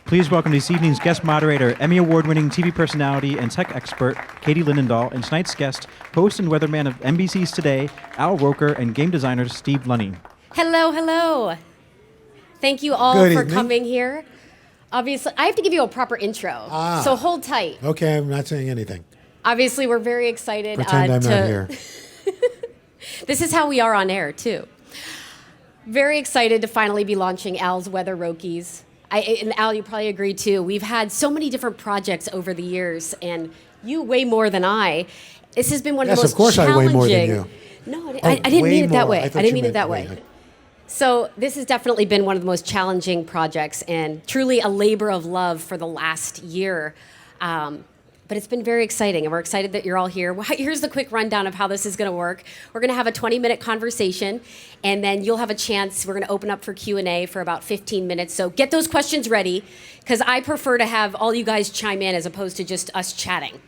Please welcome this evening's guest moderator, Emmy Award-winning TV personality and tech expert, Katie Linendahl, and tonight's guest, host and weatherman of NBC's Today, Al Roker, and game designer, Steve Lunny. Hello, hello. Thank you all for coming here. Obviously, I have to give you a proper intro, so hold tight. Okay, I'm not saying anything. Obviously, we're very excited. Pretend I'm not here. This is how we are on air, too. Very excited to finally be launching Al's Weather Rokies. And Al, you probably agree, too. We've had so many different projects over the years, and you way more than I. This has been one of the most challenging. Yes, of course I weigh more than you. No, I didn't mean it that way. I didn't mean it that way. Way. So this has definitely been one of the most challenging projects and truly a labor of love for the last year. But it's been very exciting, and we're excited that you're all here. Here's the quick rundown of how this is going to work. We're going to have a 20-minute conversation, and then you'll have a chance. We're going to open up for Q&A for about 15 minutes. So get those questions ready, because I prefer to have all you guys chime in as opposed to just us chatting.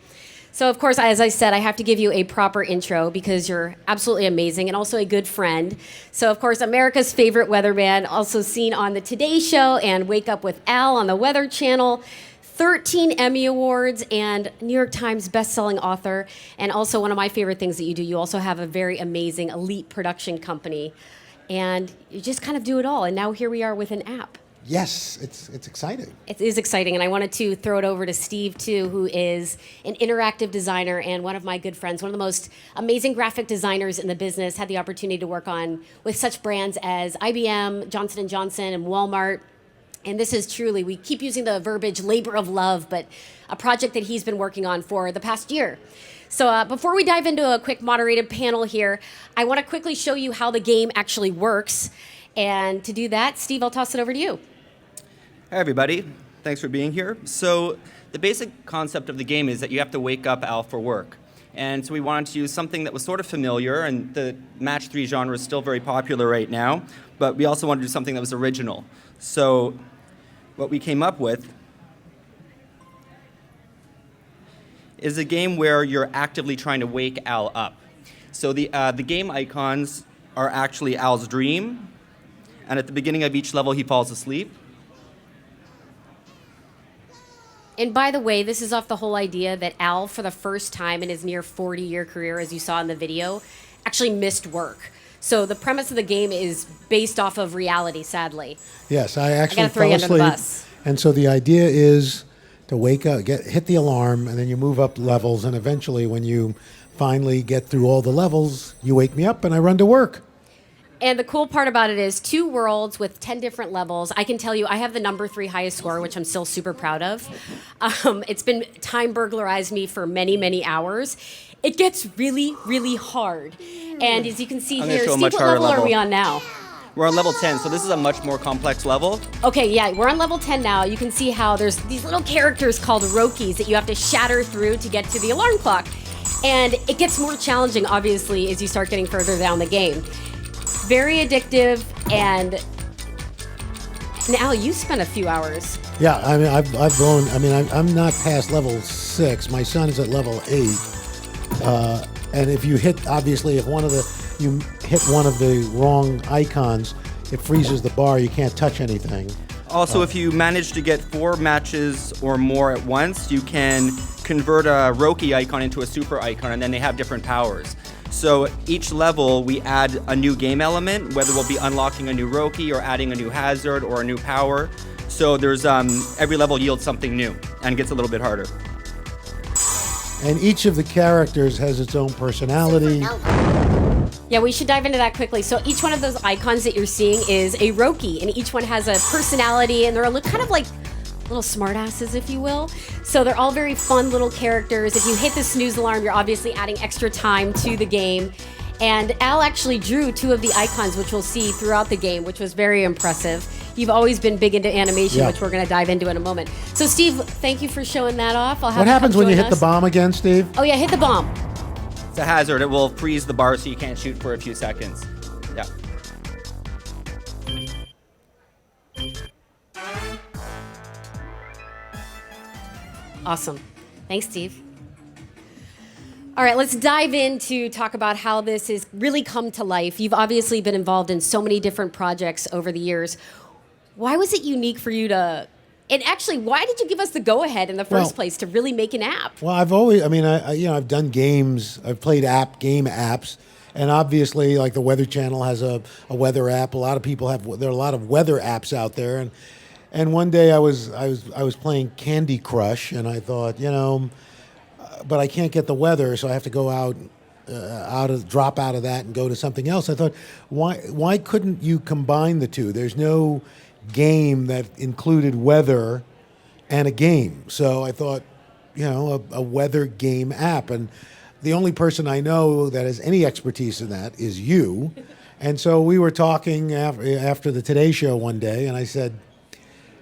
So, of course, as I said, I have to give you a proper intro because you're absolutely amazing and also a good friend. So, of course, America's favorite weatherman, also seen on the Today Show and Wake Up with Al on the Weather Channel, 13 Emmy Awards, and New York Times bestselling author. And also one of my favorite things that you do, you also have a very amazing elite production company. And you just kind of do it all. And now here we are with an app. Yes, it's exciting. It is exciting, and I wanted to throw it over to Steve, too, who is an interactive designer and one of my good friends, one of the most amazing graphic designers in the business, had the opportunity to work on with such brands as IBM, Johnson & Johnson, and Walmart. And this is truly, we keep using the verbiage labor of love, but a project that he's been working on for the past year. So before we dive into a quick moderated panel here, I want to quickly show you how the game actually works. And to do that, Steve, I'll toss it over to you. Hi, everybody. Thanks for being here. So the basic concept of the game is that you have to wake up Al for work. And so we wanted to use something that was sort of familiar, and the match 3 genre is still very popular right now, but we also wanted to do something that was original. So what we came up with is a game where you're actively trying to wake Al up. So the game icons are actually Al's dream, and at the beginning of each level he falls asleep. And by the way, this is off the whole idea that Al, for the first time in his near 40-year career, as you saw in the video, actually missed work. So the premise of the game is based off of reality, sadly. Yes, I actually throw you fell under the asleep. bus. And so the idea is to wake up, hit the alarm, and then you move up levels, and eventually when you finally get through all the levels, you wake me up and I run to work. And the cool part about it is 2 worlds with 10 different levels. I can tell you I have the number 3 highest score, which I'm still super proud of. It's been time burglarized me for many, many hours. It gets really, really hard. And as you can see here, Steve, what level are we on now? We're on level 10, so this is a much more complex level. Okay, yeah, we're on level 10 now. You can see how there's these little characters called Rokies that you have to shatter through to get to the alarm clock. And it gets more challenging, obviously, as you start getting further down the game. Very addictive, and now you spent a few hours. Yeah, I mean, I've grown. I mean, I'm not past level 6. My son is at level 8. And if you hit, obviously, if you hit one of the wrong icons, it freezes the bar. You can't touch anything. Also, if you manage to get 4 matches or more at once, you can convert a Roki icon into a super icon, and then they have different powers. So each level, we add a new game element, whether we'll be unlocking a new Roki or adding a new hazard or a new power. So there's every level yields something new and gets a little bit harder. And each of the characters has its own personality. Yeah, we should dive into that quickly. So each one of those icons that you're seeing is a Roki, and each one has a personality, and they're kind of like little smartasses, if you will. So they're all very fun little characters. If you hit the snooze alarm, you're obviously adding extra time to the game. And Al actually drew 2 of the icons, which we'll see throughout the game, which was very impressive. You've always been big into animation, which we're going to dive into in a moment. So, Steve, thank you for showing that off. What happens when you hit the bomb again, Steve? Oh, yeah, hit the bomb. It's a hazard. It will freeze the bar so you can't shoot for a few seconds. Yeah. Awesome. Thanks, Steve. All right, let's dive in to talk about how this has really come to life. You've obviously been involved in so many different projects over the years. Why was it unique for you to And actually, why did you give us the go-ahead in the first Well- place to really make an app? Well, I've always, I mean, I've done games, I've played game apps, and obviously, like the Weather Channel has a weather app. A lot of people there are a lot of weather apps out there, and one day I was playing Candy Crush, and I thought, but I can't get the weather, so I have to go drop out of that and go to something else. I thought, why couldn't you combine the two? There's no game that included weather and a game. So I thought, a weather game app. And the only person I know that has any expertise in that is you. And so we were talking after the Today Show one day, and I said,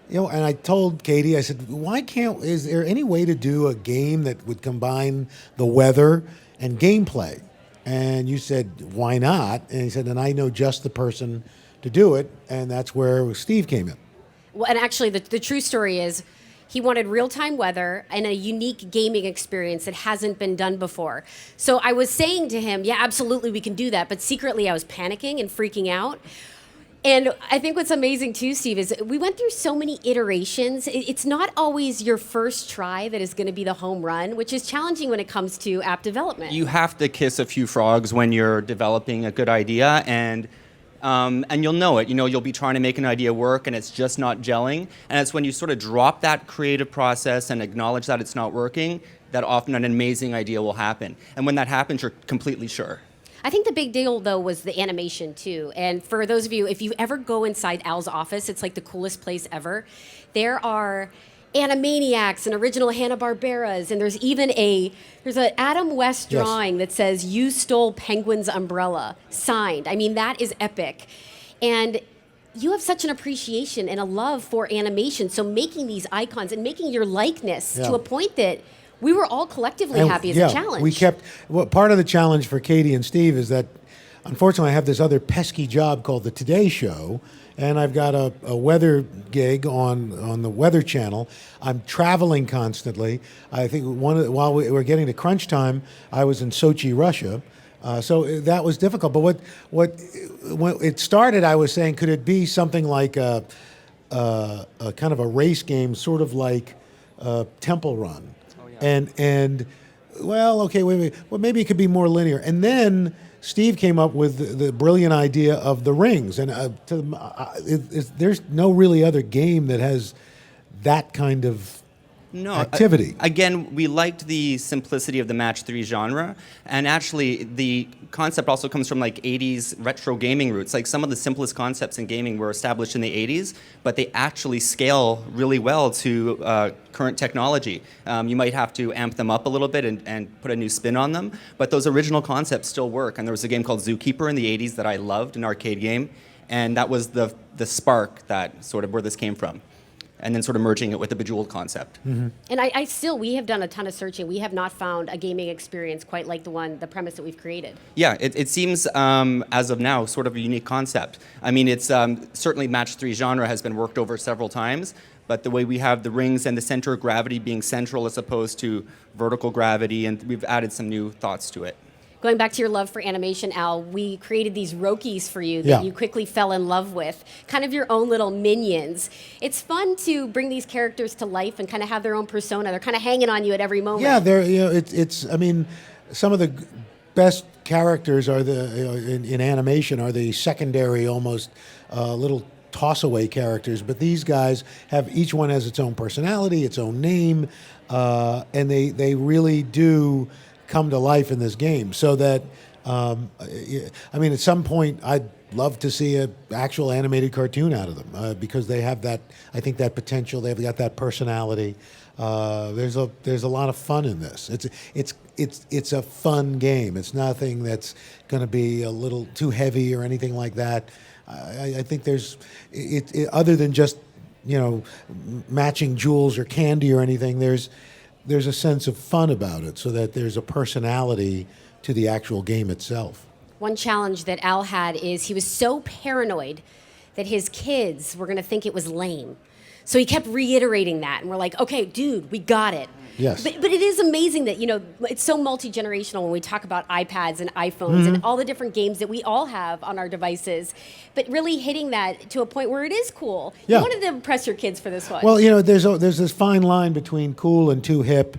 and I told Katie, I said, is there any way to do a game that would combine the weather and gameplay? And you said, why not? And he said, and I know just the person to do it, and that's where Steve came in. Well, and actually, the true story is he wanted real-time weather and a unique gaming experience that hasn't been done before. So I was saying to him, yeah, absolutely, we can do that. But secretly, I was panicking and freaking out. And I think what's amazing too, Steve, is we went through so many iterations. It's not always your first try that is going to be the home run, which is challenging when it comes to app development. You have to kiss a few frogs when you're developing a good idea, and you'll know it. You'll be trying to make an idea work, and it's just not gelling. And it's when you sort of drop that creative process and acknowledge that it's not working, that often an amazing idea will happen. And when that happens, you're completely sure. I think the big deal, though, was the animation, too. And for those of you, if you ever go inside Al's office, it's like the coolest place ever. There are Animaniacs and original Hanna-Barberas, and there's even there's an Adam West drawing that says, "You stole Penguin's umbrella," signed. I mean, that is epic. And you have such an appreciation and a love for animation, so making these icons and making your likeness to a point that we were all collectively happy as a challenge. Part of the challenge for Katie and Steve is that, unfortunately, I have this other pesky job called the Today Show, and I've got a weather gig on the Weather Channel. I'm traveling constantly. I think while we were getting to crunch time, I was in Sochi, Russia. So that was difficult. But when it started, I was saying, could it be something like a kind of a race game, sort of like Temple Run? And okay, wait. Well, maybe it could be more linear. And then Steve came up with the brilliant idea of the rings. And there's no really other game that has that kind of activity. Again, we liked the simplicity of the match 3 genre, and actually the concept also comes from like 80s retro gaming roots. Like some of the simplest concepts in gaming were established in the 80s, but they actually scale really well to current technology. You might have to amp them up a little bit and put a new spin on them, but those original concepts still work. And there was a game called Zookeeper in the 80s that I loved, an arcade game, and that was the spark that sort of where this came from. And then sort of merging it with the Bejeweled concept. Mm-hmm. And we have done a ton of searching. We have not found a gaming experience quite like the premise that we've created. Yeah, it seems, as of now, sort of a unique concept. I mean, it's certainly match 3 genre has been worked over several times, but the way we have the rings and the center of gravity being central as opposed to vertical gravity, and we've added some new thoughts to it. Going back to your love for animation, Al, we created these Rokies for you that you quickly fell in love with, kind of your own little minions. It's fun to bring these characters to life and kind of have their own persona. They're kind of hanging on you at every moment. Yeah, it's. I mean, some of the best characters are in animation are the secondary, almost little toss-away characters. But these guys each one has its own personality, its own name, and they really do come to life in this game, so that I mean, at some point I'd love to see an actual animated cartoon out of them because they have that, I think, that potential. They've got that personality. There's a lot of fun in this. It's a fun game. It's nothing that's going to be a little too heavy or anything like that. I think there's other than just matching jewels or candy or anything. There's a sense of fun about it, so that there's a personality to the actual game itself. One challenge that Al had is he was so paranoid that his kids were going to think it was lame. So he kept reiterating that, and we're like, okay, dude, we got it. Yes. But it is amazing that, it's so multi-generational when we talk about iPads and iPhones and all the different games that we all have on our devices, but really hitting that to a point where it is cool. Yeah. You wanted to impress your kids for this one. Well, there's this fine line between cool and too hip,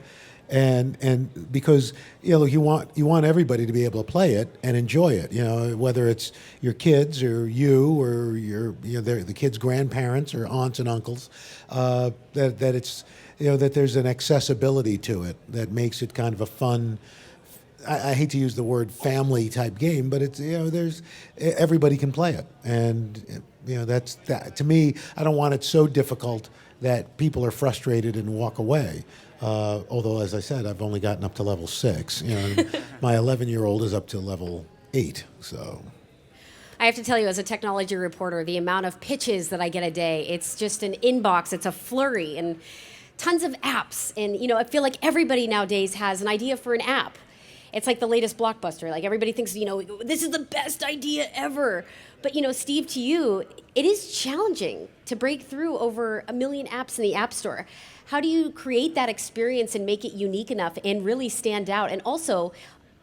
and because you want everybody to be able to play it and enjoy it. Whether it's your kids or you or the kids' grandparents or aunts and uncles, that it's that there's an accessibility to it that makes it kind of a fun. I hate to use the word family type game, but it's there's everybody can play it, and that's that. To me, I don't want it so difficult that people are frustrated and walk away. Although, as I said, I've only gotten up to level 6. And my 11-year-old is up to level 8. So. I have to tell you, as a technology reporter, the amount of pitches that I get a day, it's just an inbox, it's a flurry, and tons of apps. And, I feel like everybody nowadays has an idea for an app. It's like the latest blockbuster. Like, everybody thinks, this is the best idea ever. But, Steve, to you, it is challenging to break through over 1 million apps in the App Store. How do you create that experience and make it unique enough and really stand out? And also,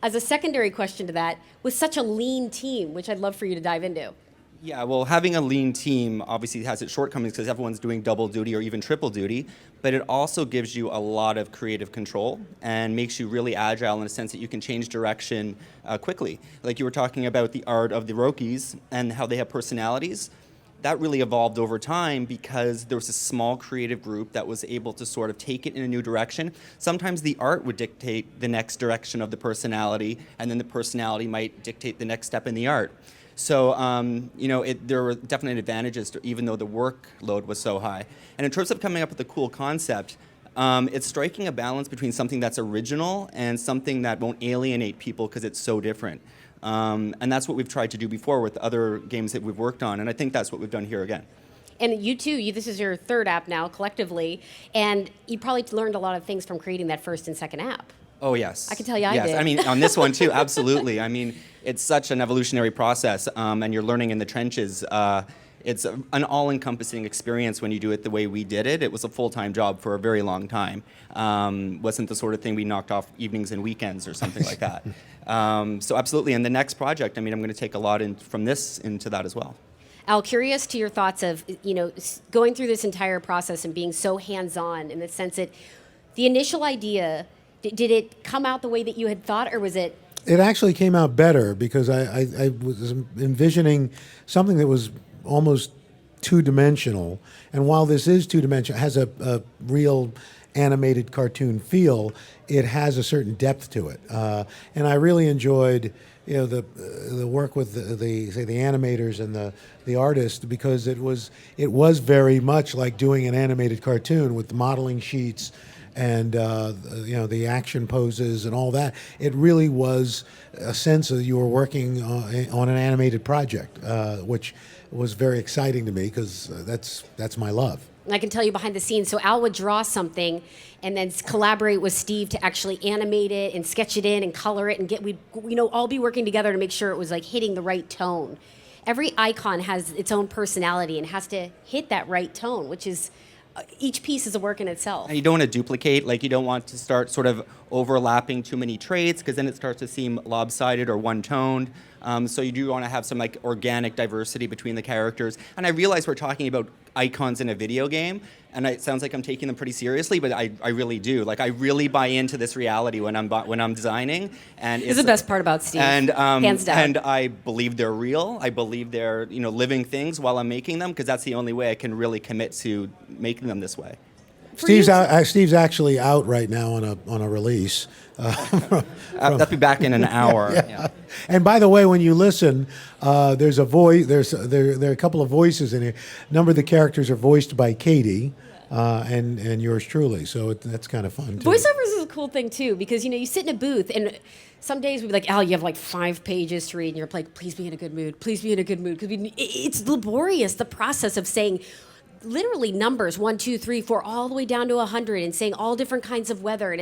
as a secondary question to that, with such a lean team, which I'd love for you to dive into. Yeah, well, having a lean team obviously has its shortcomings because everyone's doing double duty or even triple duty, but it also gives you a lot of creative control and makes you really agile in the sense that you can change direction quickly. Like you were talking about the art of the Rokies and how they have personalities. That really evolved over time because there was a small creative group that was able to sort of take it in a new direction. Sometimes the art would dictate the next direction of the personality, and then the personality might dictate the next step in the art. So, there were definite advantages to, even though the workload was so high. And in terms of coming up with a cool concept, it's striking a balance between something that's original and something that won't alienate people because it's so different. And that's what we've tried to do before with other games that we've worked on, and I think that's what we've done here again. And you too, this is your third app now collectively, and you probably learned a lot of things from creating that first and second app. Oh, yes. I can tell you I yes. did. I mean, on this one too, absolutely. I mean, it's such an evolutionary process, and you're learning in the trenches. It's an all-encompassing experience when you do it the way we did it. It was a full-time job for a very long time. Wasn't the sort of thing we knocked off evenings and weekends or something like that. So absolutely, and the next project, I'm going to take a lot from this into that as well. Al, curious to your thoughts of, going through this entire process and being so hands-on in the sense that the initial idea, did it come out the way that you had thought, or was it? It actually came out better because I was envisioning something that was almost two-dimensional, and while this is two-dimensional, has a real animated cartoon feel, it has a certain depth to it, and I really enjoyed the work with the animators and the artist, because it was very much like doing an animated cartoon with the modeling sheets and the action poses and all that. It really was a sense that you were working on an animated project, which was very exciting to me because that's my love. I can tell you behind the scenes. So Al would draw something and then collaborate with Steve to actually animate it and sketch it in and color it, and we'd all be working together to make sure it was like hitting the right tone. Every icon has its own personality and has to hit that right tone, which is each piece is a work in itself. And you don't want to duplicate, like you don't want to start sort of overlapping too many traits because then it starts to seem lopsided or one-toned. So you do want to have some like organic diversity between the characters. And I realize we're talking about icons in a video game, and it sounds like I'm taking them pretty seriously, but I really do. Like I really buy into this reality when I'm designing. And it's the best part about Steve. And hands down. And I believe they're real. I believe they're living things while I'm making them, because that's the only way I can really commit to making them this way. Steve's actually out right now on a release. I'll be back in an hour. Yeah. And by the way, when you listen, there's a voice. There are a couple of voices in here. A number of the characters are voiced by Katie, and yours truly. So that's kind of fun too. Voiceovers is a cool thing too, because you sit in a booth and some days we'd be like, Al, you have like 5 pages to read, and you're like, please be in a good mood. Please be in a good mood, because it's laborious, the process of saying literally numbers 1, 2, 3, 4, all the way down to 100, and saying all different kinds of weather.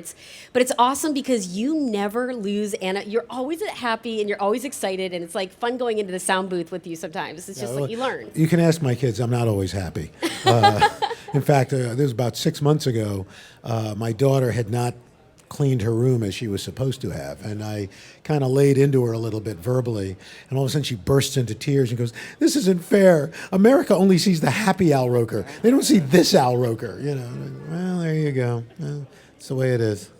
But it's awesome because you never lose Anna. You're always happy and you're always excited, and it's like fun going into the sound booth with you sometimes. It's just like you learn. You can ask my kids. I'm not always happy. In fact, this was about 6 months ago. My daughter had not cleaned her room as she was supposed to have, and I kind of laid into her a little bit verbally, and all of a sudden she bursts into tears and goes, "This isn't fair. America only sees the happy Al Roker. They don't see this Al Roker." Well, there you go. Well, it's the way it is.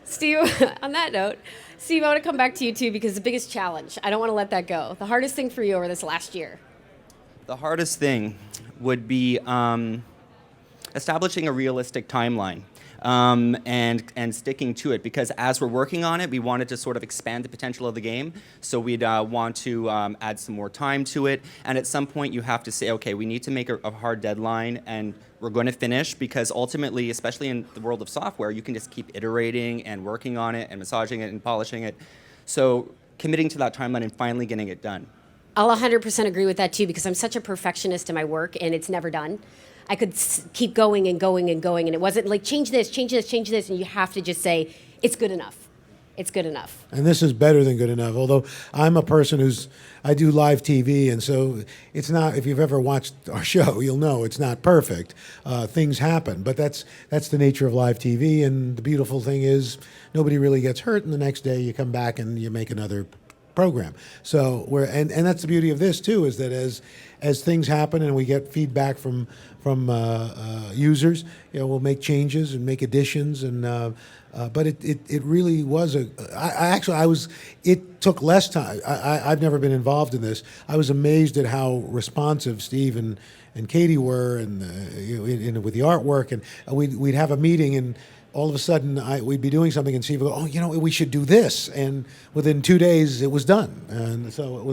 Steve, on that note, Steve, I want to come back to you too, because the biggest challenge, I don't want to let that go. The hardest thing for you over this last year. The hardest thing would be establishing a realistic timeline. And sticking to it, because as we're working on it, we wanted to sort of expand the potential of the game. So we'd want to add some more time to it. And at some point, you have to say, okay, we need to make a hard deadline, and we're going to finish, because ultimately, especially in the world of software, you can just keep iterating and working on it and massaging it and polishing it. So committing to that timeline and finally getting it done. I'll 100% agree with that too, because I'm such a perfectionist in my work, and it's never done. I could keep going and going and going, and it wasn't like change this, change this, change this, and you have to just say it's good enough. It's good enough. And this is better than good enough. Although I'm a person I do live TV, and so it's not. If you've ever watched our show, you'll know it's not perfect. Things happen, but that's the nature of live TV. And the beautiful thing is nobody really gets hurt, and the next day you come back and you make another program. So and that's the beauty of this too, is that as things happen and we get feedback from users, we'll make changes and make additions, and but it really was it took less time. I've never been involved in this. I was amazed at how responsive Steve and Katie were, and with the artwork, and we'd have a meeting, and all of a sudden we'd be doing something, and Steve would go, "Oh, we should do this," and within 2 days it was done. And so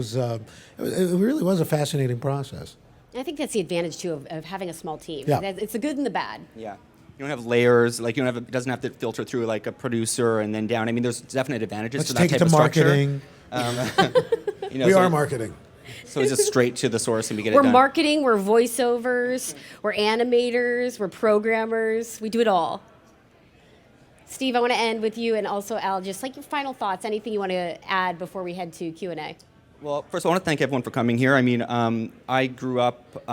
it really was a fascinating process. I think that's the advantage too of having a small team. Yeah. It's the good and the bad. Yeah. You don't have layers, like it doesn't have to filter through like a producer and then down. I mean, there's definite advantages Let's to take that it type to of structure. marketing. We are marketing. So it's just straight to the source and we get it We're done. marketing, we're voiceovers, we're animators, we're programmers, we do it all. Steve, I want to end with you, and also Al, just like your final thoughts, anything you want to add before we head to Q&A. Well, first I want to thank everyone for coming here. I mean, I grew up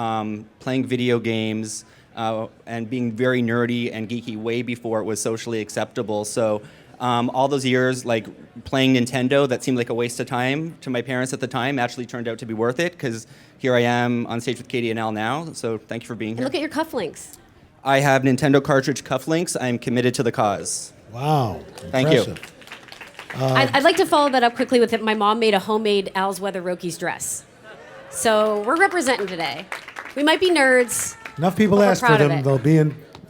playing video games and being very nerdy and geeky way before it was socially acceptable. So all those years, like playing Nintendo, that seemed like a waste of time to my parents at the time, actually turned out to be worth it, because here I am on stage with Katie and Al now. So thank you for being here. And look at your cufflinks. I have Nintendo cartridge cufflinks. I'm committed to the cause. Wow. Thank you. Impressive. I'd like to follow that up quickly with it. My mom made a homemade Al's Weather Rokies dress. So we're representing today. We might be nerds. Enough people but we're ask for proud of them. it. They'll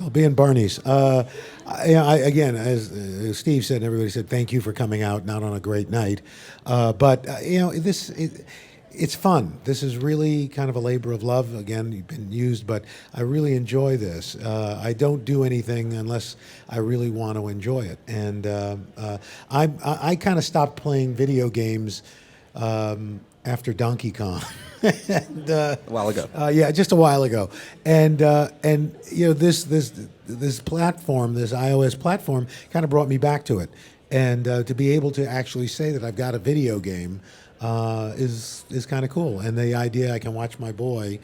be in Barney's. Again, as Steve said, and everybody said, thank you for coming out, not on a great night. But it's fun. This is really kind of a labor of love. Again, you've been used, but I really enjoy this. I don't do anything unless I really want to enjoy it. And I kind of stopped playing video games after Donkey Kong. And, A while ago. Yeah, just a while ago. And this platform, this iOS platform, kind of brought me back to it. And to be able to actually say that I've got a video game is kind of cool. And the idea I can watch my boy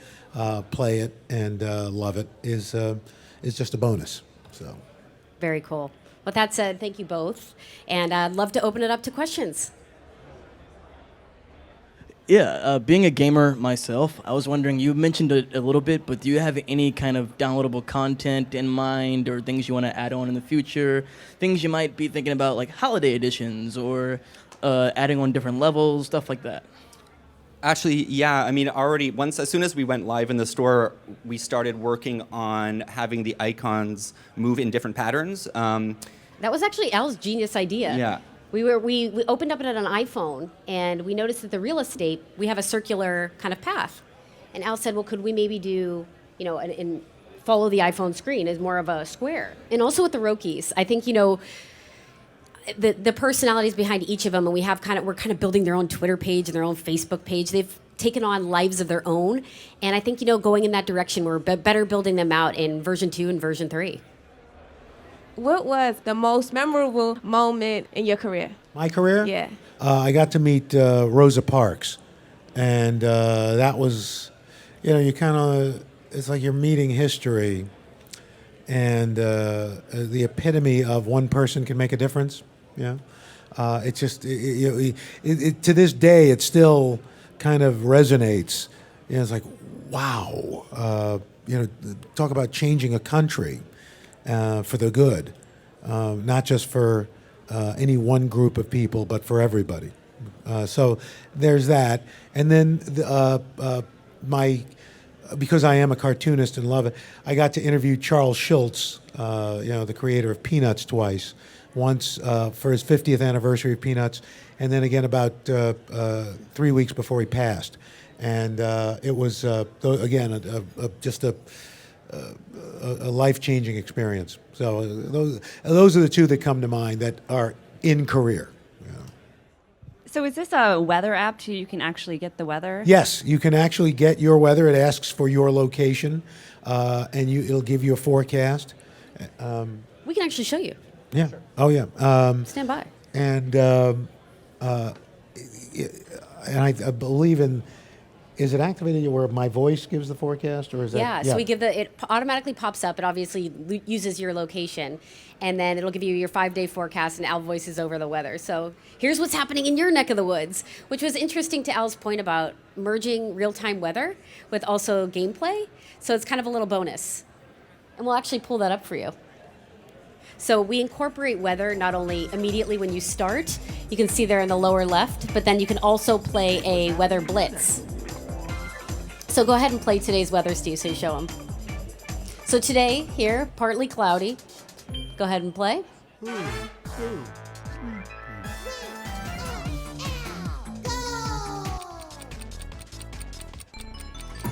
play it and love it is just a bonus. So. Very cool. With that said, thank you both. And I'd love to open it up to questions. Yeah, being a gamer myself, I was wondering, you mentioned it a little bit, but do you have any kind of downloadable content in mind, or things you want to add on in the future? Things you might be thinking about, like holiday editions, or adding on different levels, stuff like that? Actually, yeah. I mean, as soon as we went live in the store, we started working on having the icons move in different patterns. That was actually Al's genius idea. Yeah. We opened up it on an iPhone, and we noticed that the real estate, we have a circular kind of path. And Al said, well, could we maybe do, and follow the iPhone screen as more of a square? And also with the Rokies, I think, the personalities behind each of them, and we're kind of building their own Twitter page and their own Facebook page. They've taken on lives of their own. And I think, going in that direction, we're better building them out in version 2 and version 3. What was the most memorable moment in your career? My career? Yeah. I got to meet Rosa Parks, and that was, you kind of it's like you're meeting history, and the epitome of one person can make a difference. Yeah, it's just to this day it still kind of resonates. You know, it's like, wow, talk about changing a country for the good, not just for any one group of people, but for everybody. So there's that, and then because I am a cartoonist and love it, I got to interview Charles Schulz, the creator of Peanuts, twice. Once for his 50th anniversary of Peanuts, and then again about 3 weeks before he passed. And it was, again, just a life-changing experience. So those are the two that come to mind that are in career. So is this a weather app too? You can actually get the weather? Yes, you can actually get your weather. It asks for your location, and it'll give you a forecast. We can actually show you. Yeah. Sure. Oh, yeah. Stand by. And I believe in. Is it activated where my voice gives the forecast, or is that? Yeah, so we give it automatically pops up. It obviously uses your location, and then it'll give you your 5-day forecast, and Al voices over the weather. So here's what's happening in your neck of the woods, which was interesting to Al's point about merging real-time weather with also gameplay. So it's kind of a little bonus. And we'll actually pull that up for you. So we incorporate weather not only immediately when you start, you can see there in the lower left, but then you can also play a weather blitz. So go ahead and play today's weather, Steve, so you show them. So today, here, partly cloudy. Go ahead and play.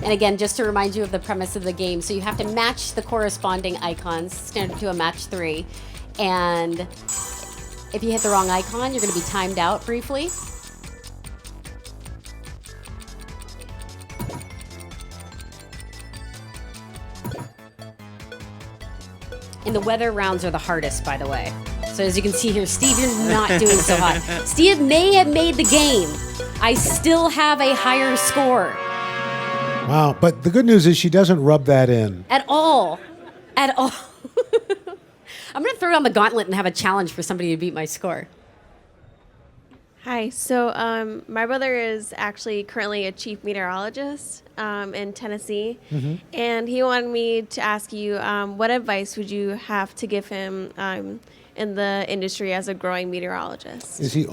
And again, just to remind you of the premise of the game, so you have to match the corresponding icons, standard to a match 3. And if you hit the wrong icon, you're going to be timed out briefly. And the weather rounds are the hardest, by the way. So as you can see here, Steve, you're not doing so hot. Steve may have made the game. I still have a higher score. Wow, but the good news is she doesn't rub that in. At all. At all. I'm going to throw down the gauntlet and have a challenge for somebody to beat my score. Hi. So my brother is actually currently a chief meteorologist in Tennessee, and he wanted me to ask you what advice would you have to give him in the industry as a growing meteorologist? Is he?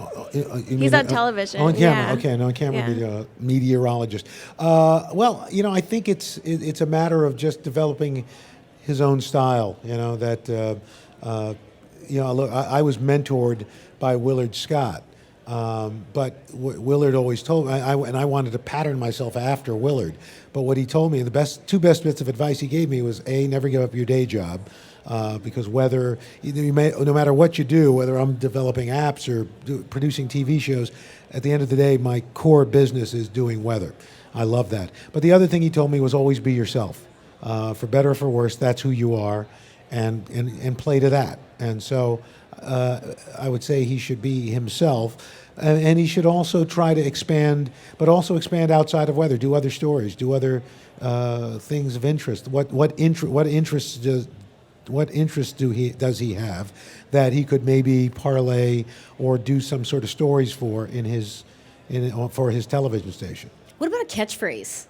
He's on television. On camera. Yeah. Okay, no, on camera. Yeah. Meteorologist. Well, I think it's a matter of just developing his own style. Look, I was mentored by Willard Scott. But Willard always told me, and I wanted to pattern myself after Willard. But what he told me, the two best bits of advice he gave me was, A, never give up your day job, because no matter what you do, whether I'm developing apps or producing TV shows, at the end of the day, my core business is doing weather. I love that. But the other thing he told me was always be yourself. For better or for worse, that's who you are, and play to that. And so I would say he should be himself. And he should also try to expand, but also expand outside of weather. Do other stories. Do other things of interest. What interests does he have that he could maybe parlay or do some sort of stories for for his television station? What about a catchphrase?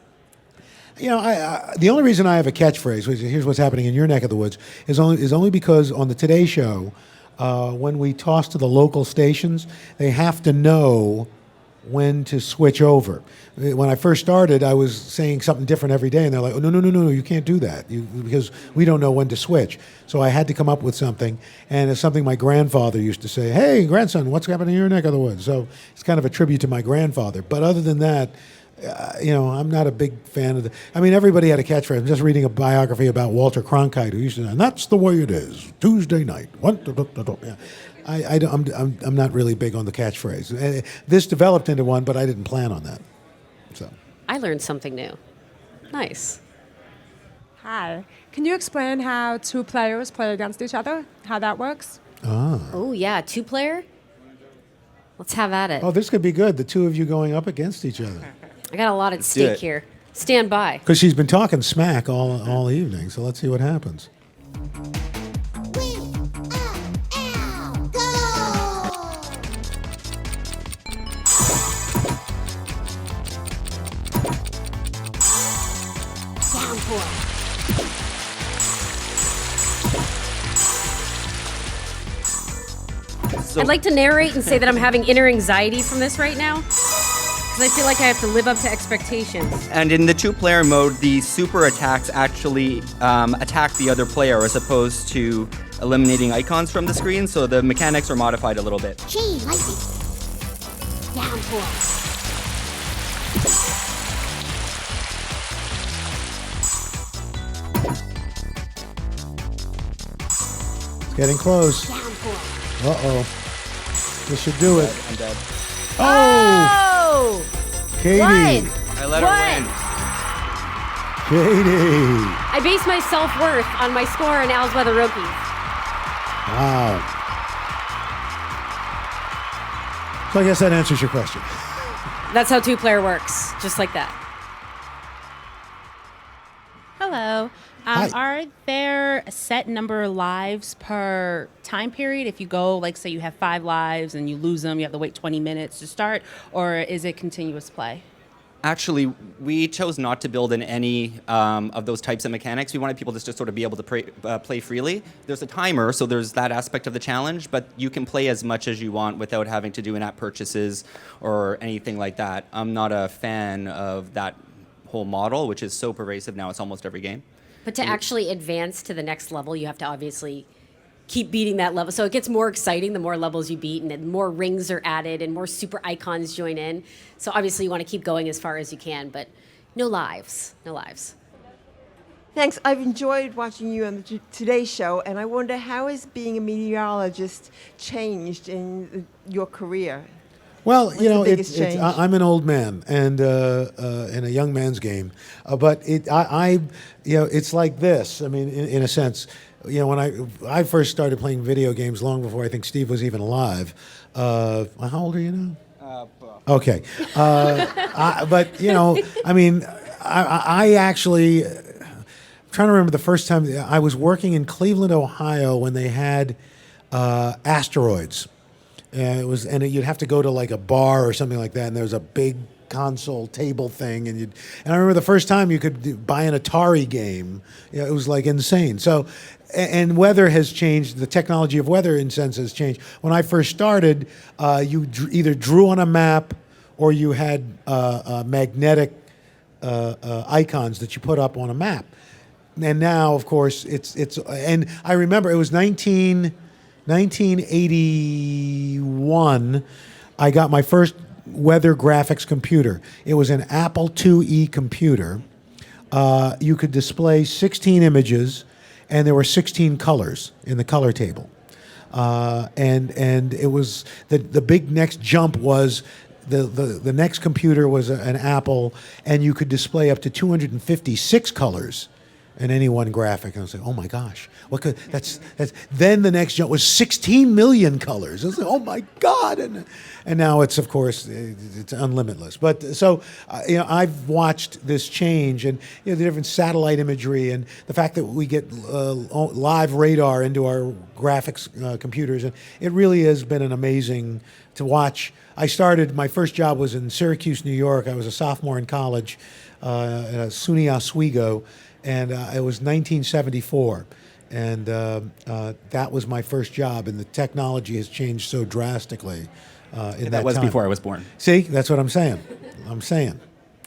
The only reason I have a catchphrase, which here's what's happening in your neck of the woods, is only because on the Today Show, when we toss to the local stations, they have to know when to switch over. When I first started, I was saying something different every day, and they're like, "Oh, no, you can't do that because we don't know when to switch." So I had to come up with something, and it's something my grandfather used to say, "Hey, grandson, what's happening in your neck of the woods?" So it's kind of a tribute to my grandfather. But other than that, I'm not a big fan of everybody had a catchphrase. I'm just reading a biography about Walter Cronkite, who used to say, "And that's the way it is, Tuesday night." Yeah. I'm not really big on the catchphrase. This developed into one, but I didn't plan on that. So I learned something new. Nice. Hi. Can you explain how two players play against each other? How that works? Oh, yeah. 2-player? Let's have at it. Oh, this could be good. The two of you going up against each other. I got a lot at stake here. stand by. Because she's been talking smack all evening, so let's see what happens. So I'd like to narrate and say that I'm having inner anxiety from this right now, because I feel like I have to live up to expectations. And in the two-player mode, the super attacks actually attack the other player as opposed to eliminating icons from the screen, so the mechanics are modified a little bit. Chain lightning. Downpour. It's getting close. Downpour. Uh-oh. This should do it. I'm dead. Oh! Katie. I let her win. Katie. I base my self-worth on my score on Al's Weather Rokies. Wow. So I guess that answers your question. That's how two-player works, just like that. Hello. Hi. Are there a set number of lives per time period? If you go, like, say you have 5 lives and you lose them, you have to wait 20 minutes to start, or is it continuous play? Actually, we chose not to build in any of those types of mechanics. We wanted people just to sort of be able to play freely. There's a timer, so there's that aspect of the challenge, but you can play as much as you want without having to do in-app purchases or anything like that. I'm not a fan of that whole model, which is so pervasive now. It's almost every game. But to actually advance to the next level, you have to obviously keep beating that level. So it gets more exciting the more levels you beat, and then more rings are added and more super icons join in. So obviously you want to keep going as far as you can, but no lives, no lives. Thanks. I've enjoyed watching you on the Today Show, and I wonder how has being a meteorologist changed in your career? Well, What's the biggest it's change? I'm an old man and in a young man's game, but it's like this. I mean, in a sense, when I first started playing video games long before I think Steve was even alive. How old are you now? Okay, but I mean, I actually. I'm trying to remember the first time I was working in Cleveland, Ohio, when they had asteroids. You'd have to go to like a bar or something like that, and there was a big console table thing, and I remember the first time you could buy an Atari game. It was like insane. So, and weather has changed. The technology of weather, in sense, has changed. When I first started, you either drew on a map or you had magnetic icons that you put up on a map. And now, of course, it's. And I remember it was 1981, I got my first weather graphics computer. It was an Apple IIe computer. You could display 16 images, and there were 16 colors in the color table. And it was the big next jump was the next computer was an Apple, and you could display up to 256 colors in any one graphic. And I was like, oh my gosh, that's then the next jump was 16 million colors. I was like, oh my God. And now it's, of course, it's unlimitless. But so, I've watched this change, and the different satellite imagery and the fact that we get live radar into our graphics computers. And it really has been an amazing to watch. My first job was in Syracuse, New York. I was a sophomore in college at SUNY Oswego. And it was 1974, and that was my first job. And the technology has changed so drastically in that was time. before I was born. See, that's what I'm saying.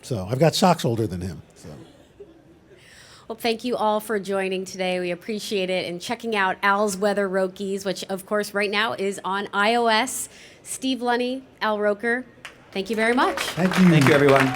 So I've got socks older than him. So. Well, thank you all for joining today. We appreciate it, and checking out Al's Weather Rokies, which, of course, right now is on iOS. Steve Lunny, Al Roker, thank you very much. Thank you. Thank you, everyone.